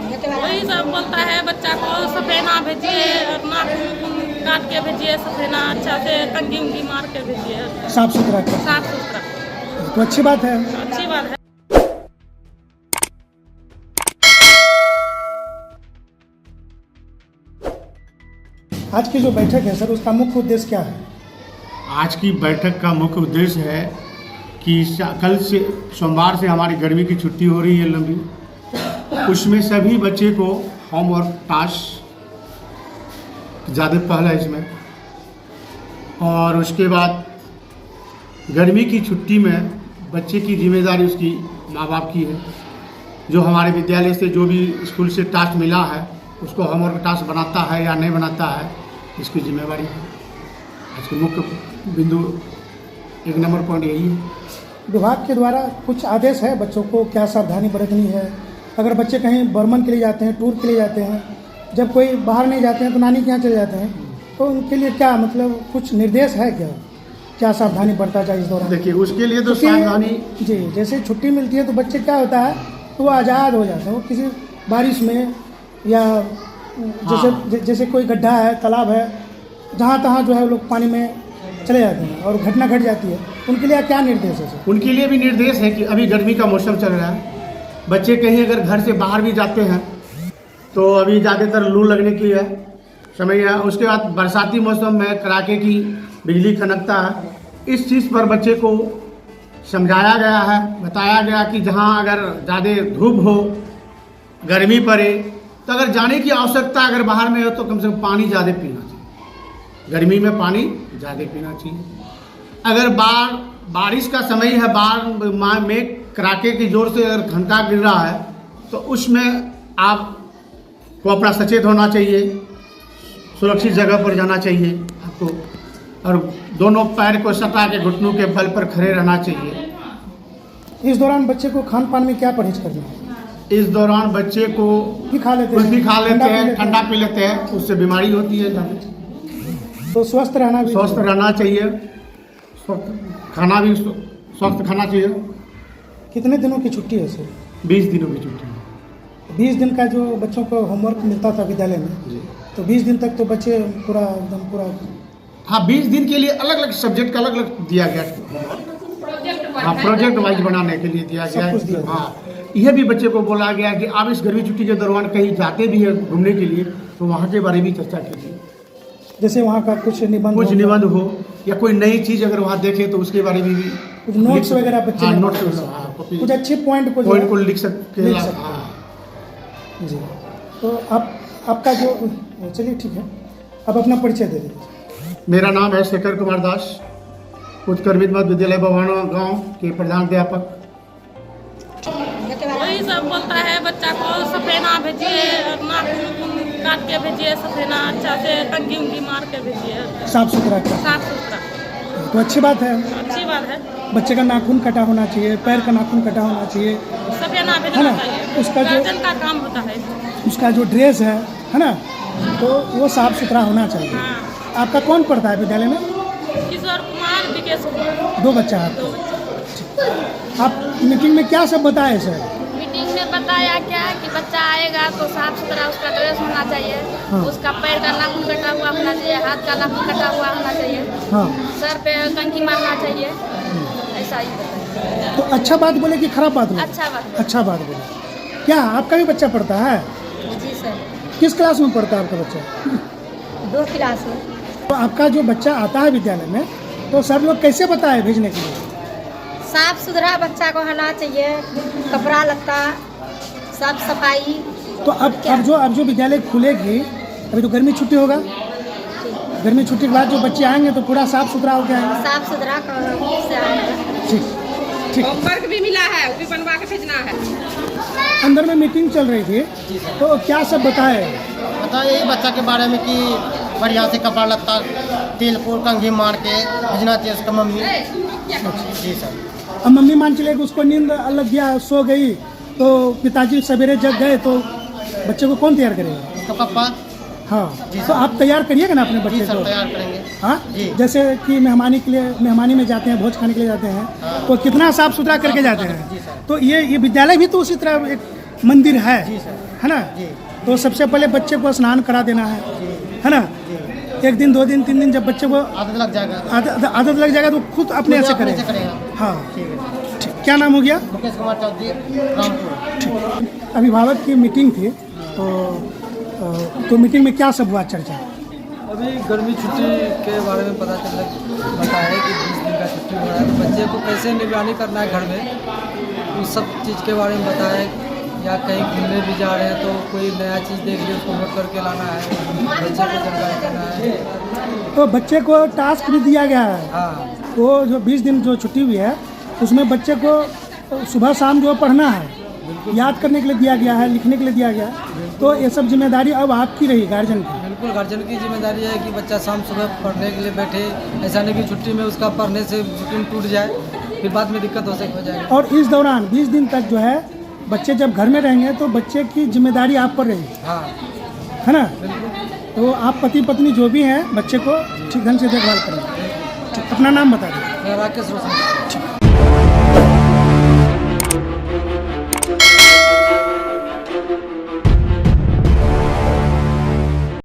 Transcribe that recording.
वही सब बोलता है बच्चा को सफेना भेजिए, नाखून काट के भेजिए, सफेना अच्छा से कंघी उंगी मार के भेजिए, साफ सुथरा कर। साफ सुथरा। तो अच्छी बात है। अच्छी बात है। आज की जो बैठक है सर, उसका मुख्य उद्देश्य क्या है? आज की बैठक का मुख्य उद्देश्य है कि कल से सोमवार से हमारी गर्मी की छुट्टी हो रही है लंबी, उसमें सभी बच्चे को होमवर्क टास्क ज़्यादा पहला इसमें, और उसके बाद गर्मी की छुट्टी में बच्चे की जिम्मेदारी उसकी माँ बाप की है। जो हमारे विद्यालय से जो भी स्कूल से टास्क मिला है उसको होमवर्क टास्क बनाता है या नहीं बनाता है, इसकी जिम्मेवारी है। आज के मुख्य बिंदु 1 नंबर पॉइंट यही है। विभाग के द्वारा कुछ आदेश है बच्चों को क्या सावधानी बरतनी है? अगर बच्चे कहीं भ्रमण के लिए जाते हैं, टूर के लिए जाते हैं, जब कोई बाहर नहीं जाते हैं तो नानी के यहाँ चले जाते हैं, तो उनके लिए क्या मतलब कुछ निर्देश है क्या सावधानी बरता जाए इस दौरान? देखिए, उसके लिए तो सावधानी जी, जैसे छुट्टी मिलती है तो बच्चे क्या होता है तो वो आज़ाद हो जाते हैं, वो किसी बारिश में या जैसे कोई गड्ढा है, तालाब है, जहाँ तहाँ जो है लोग पानी में चले जाते हैं और घटना घट जाती है। उनके लिए क्या निर्देश है सर? उनके लिए भी निर्देश है कि अभी गर्मी का मौसम चल रहा है, बच्चे कहीं अगर घर से बाहर भी जाते हैं तो अभी ज़्यादातर लू लगने की है समय है। उसके बाद बरसाती मौसम में कड़ाके की बिजली खनकता है। इस चीज़ पर बच्चे को समझाया गया है, बताया गया कि जहाँ अगर ज़्यादा धूप हो, गर्मी पड़े, तो अगर जाने की आवश्यकता अगर बाहर में हो तो कम से कम पानी ज़्यादा पीना चाहिए। गर्मी में पानी ज़्यादा पीना चाहिए। अगर बारिश का समय है, बाढ़ में कड़ाके की जोर से अगर खनका गिर रहा है तो उसमें आपको अपना सचेत होना चाहिए, सुरक्षित जगह पर जाना चाहिए आपको, और दोनों पैर को सटा के घुटनों के बल पर खड़े रहना चाहिए। इस दौरान बच्चे को खान पान में क्या परहेज करना है? इस दौरान बच्चे को भी खा लेते हैं, ठंडा पी लेते हैं, उससे बीमारी होती है। तो स्वस्थ रहना चाहिए, खाना भी स्वस्थ खाना चाहिए। कितने दिनों की छुट्टी है सर? 20 दिनों की छुट्टी है। 20 दिन का जो बच्चों को होमवर्क मिलता था विद्यालय में जी, तो 20 दिन तक तो बच्चे पूरा हाँ, 20 दिन के लिए अलग अलग सब्जेक्ट का अलग अलग दिया गया, हाँ, प्रोजेक्ट वाइज बनाने के लिए दिया गया। हाँ, यह भी बच्चे को बोला गया कि आप इस गर्मी छुट्टी के दौरान कहीं जाते भी हैं घूमने के लिए तो वहाँ के बारे में चर्चा कीजिए। जैसे वहाँ का कुछ निबंध हो या कोई नई चीज़ अगर वहाँ देखे तो उसके बारे में भी कुछ नोट्स वगैरह बच्चे कुछ अच्छे पॉइंट को लिख सकते हैं जी। तो आपका जो चलिए ठीक है, अब अपना परिचय दे दीजिए। मेरा नाम है शेखर कुमार दास, उत्कर्मित मध्य विद्यालय बवाना गांव के प्रधान अध्यापक। वही सब बोलता है बच्चा को सफेना भेजिए, नाखून काट के भेजिए, सफेना अच्छा से कंघी उंगी मार के भेजिए, साफ सुथरा। तो अच्छी बात है। अच्छी बात है। बच्चे का नाखून कटा होना चाहिए, पैर का नाखून कटा होना चाहिए, सफेना भेजना चाहिए। उसका गार्जियन का काम होता है। उसका जो ड्रेस है ना, तो वो साफ सुथरा होना चाहिए। हाँ। आपका कौन पढ़ता है विद्यालय में? किशोर कुमार, विकेश कुमार। 2 बच्चा है। आप मीटिंग में क्या सब बताए सर? मीटिंग में बताया क्या कि बच्चा आएगा तो साफ सुथरा उसका ड्रेस होना चाहिए। हाँ। उसका पैर का नाखून कटा हुआ होना चाहिए, हाथ का नाखून कटा हुआ होना चाहिए। हाँ। सर पे कंघी मारना चाहिए, ऐसा ही बताया। तो अच्छा बात बोले कि खराब बात बोले? अच्छा बात बोले। क्या आपका भी बच्चा पढ़ता है? जी सर। किस क्लास में पढ़ता है आपका बच्चा? 2 क्लास में। तो आपका जो बच्चा आता है विद्यालय में तो सर लोग कैसे बताए भेजने के लिए? साफ सुथरा बच्चा को होना चाहिए, कपड़ा लत्ता साफ सफाई। तो अब जो विद्यालय खुलेगी, अभी तो गर्मी छुट्टी होगा, गर्मी छुट्टी के बाद जो बच्चे आएंगे तो पूरा साफ सुथरा होकर आएंगे। साफ सुथरा से आएंगे। ठीक। होमवर्क भी मिला है, वो भी बनवा के भेजना है। अंदर में मीटिंग चल रही थी तो क्या सब बताए? यही बच्चा के बारे में कि बढ़िया से कपड़ा लत्ता तेल पूर कंघी मार के भेजना चाहिए उसका मम्मी। जी सर। अब मम्मी मान चले कि उसको नींद लग गया, सो गई, तो पिताजी सवेरे जग गए तो बच्चे को कौन तैयार करेगा? उसका पापा। हाँ, तो आप तैयार करिएगा ना अपने बच्चे को? तैयार करेंगे। हाँ, जैसे कि मेहमानी में जाते हैं, भोज खाने के लिए जाते हैं, तो कितना साफ सुथरा करके जाते हैं। तो ये विद्यालय भी तो उसी तरह एक मंदिर है जी सर। है ना? जी तो सबसे पहले बच्चे को स्नान करा देना है ना? जी। 1 दिन 2 दिन 3 दिन जब बच्चे को आदत लग जाएगा। आदत लग जाएगा तो खुद अपने आप से अपने से करेगा। करेगा। हाँ ठीक है। ठीक। क्या नाम हो गया? मुकेश कुमार चौधरी, रामपुर। अभिभावक की मीटिंग थी तो मीटिंग में क्या सब हुआ चर्चा? अभी गर्मी छुट्टी के बारे में बताया है कि 20 दिन का छुट्टी हो रहा है, तो बच्चे को कैसे निगरानी करना है घर में, उस सब चीज़ के बारे में बताया है। या कहीं घूमने भी जा रहे हैं तो कोई नया चीज़ देख लिया उसको नोट करके लाना है, बच्चे को जानकारी देना है। तो बच्चे को टास्क भी दिया गया है। हाँ, वो जो 20 दिन जो छुट्टी हुई है उसमें बच्चे को सुबह शाम जो पढ़ना है, याद करने के लिए दिया गया है, लिखने के लिए दिया गया है। तो ये सब जिम्मेदारी अब आपकी रही गार्जियन की। बिल्कुल गार्जियन की जिम्मेदारी है कि बच्चा शाम सुबह पढ़ने के लिए बैठे, ऐसा नहीं कि छुट्टी में उसका पढ़ने से रूटीन टूट जाए, फिर बाद में दिक्कत हो जाएगी। और इस दौरान 20 दिन तक जो है बच्चे जब घर में रहेंगे तो बच्चे की जिम्मेदारी आप पर रहेगी, हाँ है ना? बिल्कुल। तो आप पति पत्नी जो भी हैं बच्चे को ठीक ढंग से देखभाल करेंगे। अपना नाम बता दें। मैं राकेश रोशन।